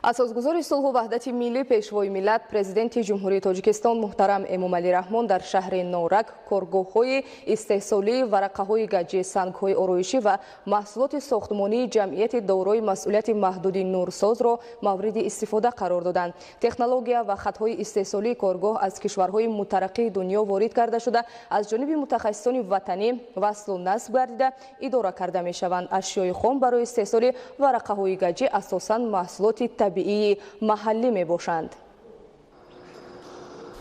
اساسگزار صلح و وحدت ملی پیشوای ملت پرزیدنت جمهوری تاجیکستان محترم امامعلی رحمان در شهر نورک کارگاه‌های استحصالی ورقه‌های گچی سنگ‌های آرایشی و محصولات ساختمانی جمعیت دارای مسئولیت محدود نورساز را مورد استفاده قرار دادند. تکنولوژیا و خطهای استحصالی کارگاه از کشورهای مترقی دنیا وارد کرده شده از جانب متخصصان وطنی وصل و نصب گردیده اداره کرده می‌شوند. اشیاء خام برای استحصال ورقه‌های گچی اساساً محصولات طبیعی محلی می باشند.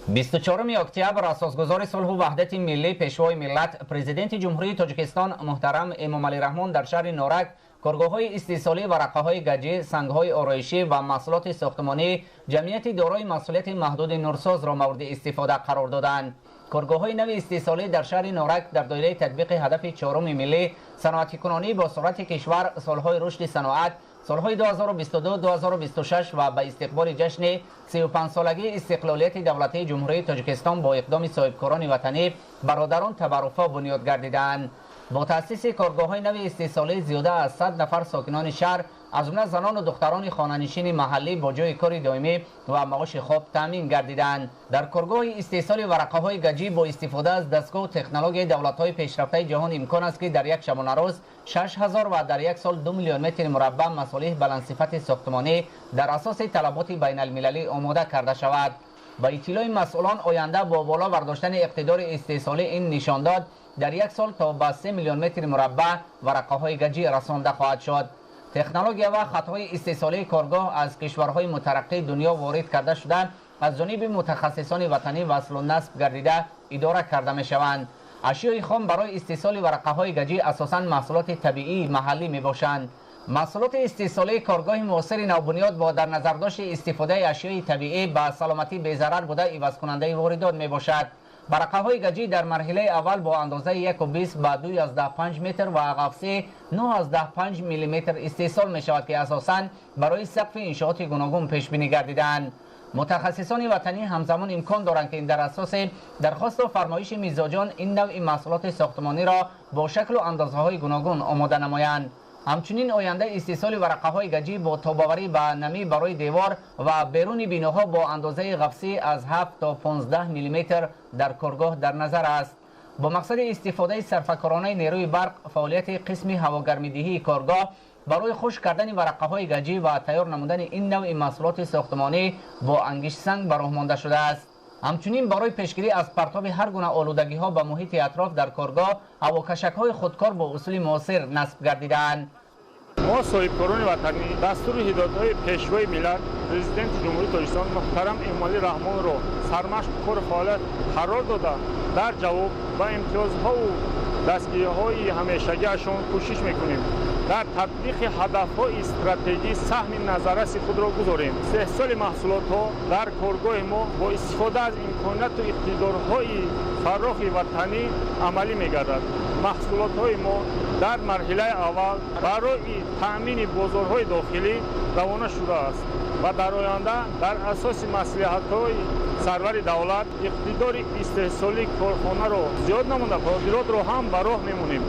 24 اکتبر اساسگزار صلح و وحدت ملی پیشوای ملت پرزیدنت جمهوری تاجیکستان محترم امامعلی رحمان در شهر نورک کارگاه‌های استحصالی ورقه‌های گچی، سنگ‌های آرایشی و محصولات ساختمانی جمعیت دارای مسئولیت محدود نورساز را مورد استفاده قرار دادند. کارگاه‌های نو استحصالی در شهر نورک در دایره تطبیق هدف 4 ملی صنعتی کنانی با سرعت کشور سالهای رشد صنعت سالهای 2022-2026 و به استقبال جشن 35 سالگی استقلالیت دولتی جمهوری تاجیکستان با اقدام صاحبکاران وطنی برادران تبرفا بنیاد گردیدند. با تأسیس کارگاه‌های نو استحصالی زیاده از 100 نفر ساکنان شهر از جمله زنان و دختران خانه‌نشین محلی با جای کار دائمی و معاش خوب تامین گردیدند. در کارگاه استحصال ورقه‌های گچی با استفاده از دستگاه و تکنولوژی دولت‌های پیشرفته جهان امکان است که در یک شبانه روز 6000 و در یک سال 2 میلیون متر مربع مصالح بلندصفت ساختمانی در اساس طلبات بین المللی آماده کرده شود. با اطلاع مسئولان آینده با بالا برداشتن اقتدار استحصالی این نشان داد در یک سال تا به 3 میلیون متر مربع ورقه‌های گچی رسانده خواهد شد. تکنولوژیا و خطهای استحصالی کارگاه از کشورهای مترقی دنیا وارد کرده شده از جانب متخصصان وطنی وصل و نصب گردیده اداره کرده می شوند. اشیاء خام برای استحصال ورقه‌های گچی اساساً محصولات طبیعی محلی می باشند. محصولات استحصالی کارگاه معاصر نوبنیاد با در نظر داشت استفاده اشیاء طبیعی به سلامتی بی‌ضرر بوده عوض کننده واردات می باشد. ورقه‌های گچی در مرحله اول با اندازه 1.20 به 2.5 متر و عقب‌سه 9.5 میلیمتر استحصال می شود که اساساً برای سقف انشاءات گوناگون پیش بینی گردیدند. متخصصان وطنی همزمان امکان دارند که در اساس درخواست و فرمایش میزبان این نوع محصولات ساختمانی را با شکل و اندازه‌های گوناگون آماده نمایند. همچنین آینده استحصال ورقه‌های گچی با تاب‌آوری به نمی برای دیوار و بیرون بیناها با اندازه قفسی از 7 تا 15 میلیمتر در کارگاه در نظر است. با مقصد استفاده صرفه‌کارانه نیروی برق فعالیت قسم هواگرمیدهی کارگاه برای خشک کردن ورقه‌های گچی و تیار نمودن این نوع محصولات ساختمانی با انگشت سنگ به راه مانده شده است. همچنین برای پیشگیری از پرتاب هر گونه آلودگی‌ها به محیط اطراف در کارگاه هواکشک‌های خودکار با اصول معاصر نصب گردیدند. ما صاحبکاران وطنی دستور هدایت‌های پیشوای ملت پرزیدنت جمهوری تاجیکستان محترم امامعلی رحمان را سرمشق کار فعالیت قرار داده در جواب با امتیازها و دستگیری‌های همیشگی‌شان کوشش می‌کنیم در تطبیق هدف‌های استراتژی سهم نظررس خود را گذاریم. استحصال محصولات‌ها در کارگاه ما با استفاده از امکانات و اقتدارهای فراخ وطنی عملی می‌گردد. محصولات‌های ما در مرحله اول برای تأمین بازارهای داخلی روانه شده است و در آینده در اساس مصلحت‌های سرور دولت اقتدار استحصالی کارخانه را زیاد نموده صادرات را هم به راه می‌مونیم.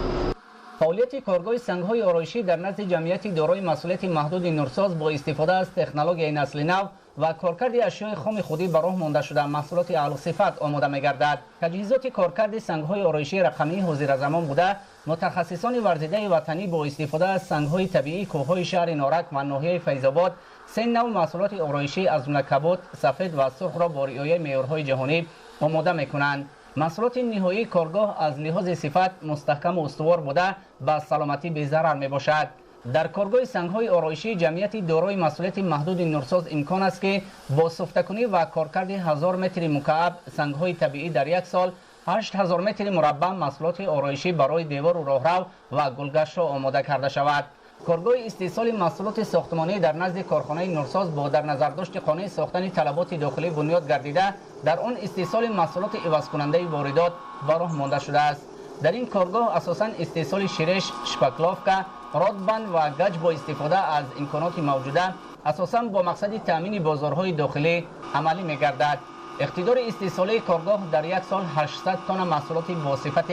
فعالیت کارگاه سنگ‌های آرایشی در نزد جمعیت دارای مسئولیت محدود نورساز با استفاده از تکنولوژی نسل نو و کارکرد اشیاء خام خودی به راه مانده شده محصولات اعلی صفت آماده می‌گردد. تجهیزات کارکرد سنگ‌های آرایشی رقمی حاضر زمان بوده متخصصان ورزیده وطنی با استفاده از سنگ‌های طبیعی کوه‌های شهر نورک و ناحیه فیض‌آباد سه نوع محصولات آرایشی از جمله کبود، سفید و سرخ را با رعایت معیارهای جهانی آماده می‌کنند. محصولات نهایی کارگاه از لحاظ صفت مستحکم و استوار بوده به سلامتی بی‌ضرر میباشد. در کارگاه سنگ‌های آرایشی جمعیت دارای مسئولیت محدود نورساز امکان است که با سفته‌کنی و کارکرد 1000 متر مکعب سنگ‌های طبیعی در یک سال 8000 متر مربع محصولات آرایشی برای دیوار و راهرو و گلگشت را آماده کرده شود. کارگاه استحصال محصولات ساختمانی در نزد کارخانه نورساز با در نظر داشت قانع ساختن طلبات داخلی بنیاد گردیده در آن استحصال محصولات عوض کننده واردات به راه مانده شده است. در این کارگاه اساساً استحصال شیرش، شپکلافکا، رادبند و گچ با استفاده از امکانات موجوده اساساً با مقصد تامین بازارهای داخلی عملی می‌گردد. اقتدار استحصالی کارگاه در یک سال 800 تن محصولات با صفت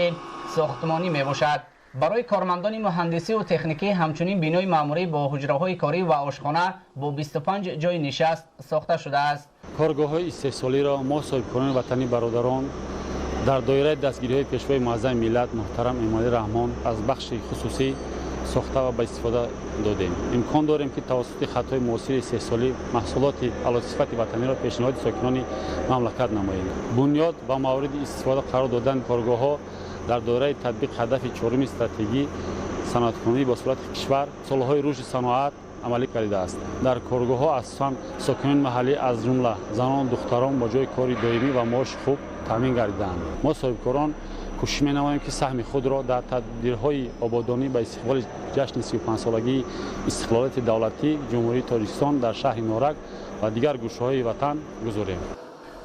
ساختمانی میباشد. برای کارمندان مهندسی و تکنیکی همچنین بینای معمولی با حجره‌های کاری و آشخانه با 25 جای نشست ساخته شده است. کارگاه‌های استحصالی را ما صاحبکاران وطنی برادران در دایره دستگیری‌های پیشوای معظم ملت محترم امامعلی رحمان از بخش خصوصی ساخته و به استفاده دادیم. امکان داریم که توسط خطهای معاصر استحصالی محصولات اعلی‌صفت وطنی را پیشنهاد ساکنان مملکت نماییم. بنیاد و مورد استفاده قرار دادن کارگاه‌ها در دایره تطبیق هدف چهارم استراتژی صنعت‌کنی با صورت کشور سالهای رشد صنعت عملی کرده است. در کارگاه‌ها اساساً ساکنان محلی از جمله زنان و دختران با جای کاری دائمی و معاش خوب تامین گردیدند. ما صاحبکاران کوشش می‌نماییم که سهم خود را در تدبیرهای آبادانی به استقبال جشن 35 سالگی استقلالیت دولتی جمهوری تاجیکستان در شهر نورک و دیگر گوشه‌های وطن گذاریم.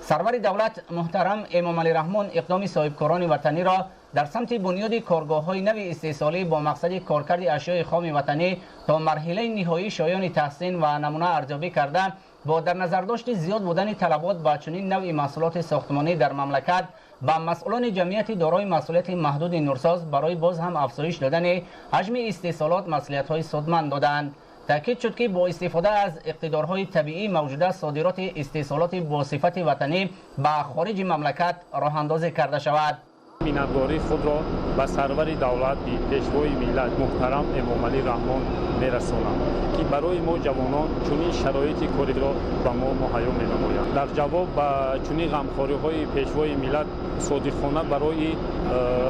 سرور دولت محترم امامعلی رحمان اقدام صاحبکاران وطنی را در سمت بنیاد کارگاه‌های نوی استحصالی با مقصد کارکرد اشیاء خام وطنی تا مرحله نهایی شایان تحسین و نمونه ارزیابی کرده با در نظر داشت زیاد بودن طلبات و چنین نوع محصولات ساختمانی در مملکت با مسئولان جمعیت دارای مسئولیت محدود نورساز برای باز هم افزایش دادن حجم استحصالات مسئولیت‌های سودمند دادند. تاکید شد که با استفاده از اقتدارهای طبیعی موجوده صادرات استحصالات با صفت وطنی به خارج مملکت راه اندازی کرده شود. مینتواری خود را به سرور دولت پیشوای ملت محترم امامعلی رحمان میرسانم که برای ما جوانان چنین شرایط کاری را به ما مهیا می‌نمایند. در جواب به چنین غمخواری‌های پیشوای ملت صادقانه برای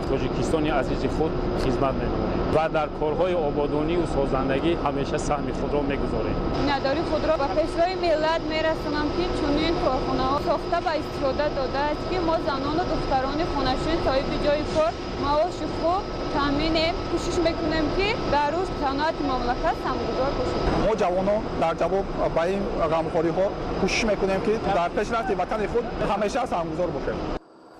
تاجیکستان عزیز خود خدمت می‌نماییم و در کارهای آبادانی و سازندگی همیشه سهم خود را می‌گذاریم. مینتواری خود را به پیشوای ملت میرسانم که چنین کارخانه‌ها ساخته به استفاده داده است که ما زنان و دختران خانه‌شین به جای کار معاش خوب تامین کوشش میکنیم که در روز صنعت مملکت سرمایه‌گذار باشیم. ما جوانان در جواب به این غمخوری‌ها کوشش میکنیم که در پیشرفت وطن خود همیشه سرمایه‌گذار باشیم.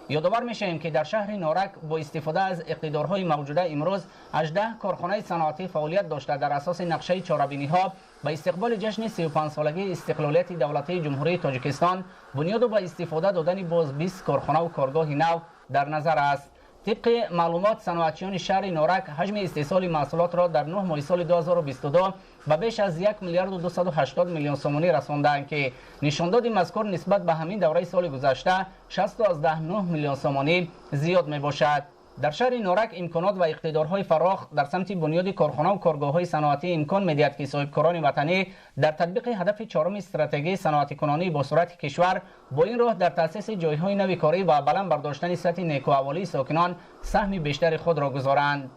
یادآور میشیم که در شهر نورک با استفاده از اقتدارهای موجوده امروز 18 کارخانه صنعتی فعالیت داشته در اساس نقشه چهاربینی‌ها به استقبال جشن 35 سالگی استقلالیت دولتی جمهوری تاجیکستان بنیاد و با استفاده دادن باز 20 کارخانه و کارگاه نو در نظر است. طبق معلومات صنعتچیان شهر نورک حجم استحصال محصولات را در 9 ماه سال 2022 به بیش از 1 میلیارد و 280 میلیون سومانی رساندند که نشانداد مذکور نسبت به همین دوره سال گذشته 6.9 میلیون سومانی زیاد می باشد. در شهر نورک امکانات و اقتدارهای فراخ در سمت بنیاد کارخانه و کارگاه‌های صنعتی امکان می‌دهد که صاحبکاران وطنی در تطبیق هدف چهارم استراتژی صنعتی کنانی با صورت کشور با این راه در تأسیس جایهای نوی کاری و بلند برداشتن سطح نیکوحوالی ساکنان سهم بیشتر خود را گذارند.